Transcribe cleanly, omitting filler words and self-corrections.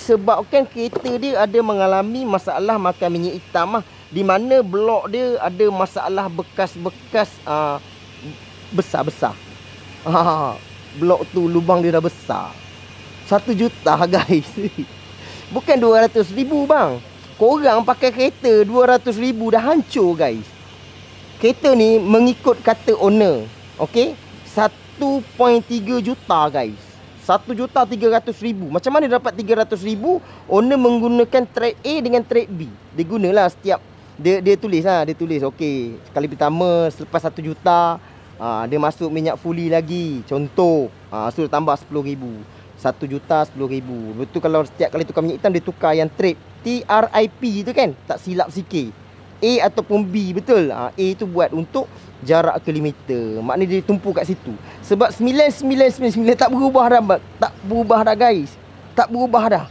Sebabkan kereta dia ada mengalami masalah makan minyak hitam di mana blok dia ada masalah bekas-bekas besar-besar. Blok tu lubang dia dah besar. 1 juta guys. Bukan 200,000 bang. Korang pakai kereta 200,000 dah hancur guys. Kereta ni mengikut kata owner, okey, 1.3 juta guys. 1,300,000. Macam mana dapat 300,000? Owner menggunakan trade A dengan trade B. Dia gunalah setiap dia tulis dia tulis okey, sekali pertama selepas 1 juta dia masuk minyak fully lagi. Contoh, suruh tambah 10,000. 1 juta 10,000. Betul kalau setiap kali tukar minyak hitam dia tukar yang trip TRIP tu kan. Tak silap sikit. A ataupun B, betul. A tu buat untuk jarak kilometer. Maknanya dia tumpu kat situ. Sebab 9999 tak berubah dah. Tak berubah dah guys. Tak berubah dah.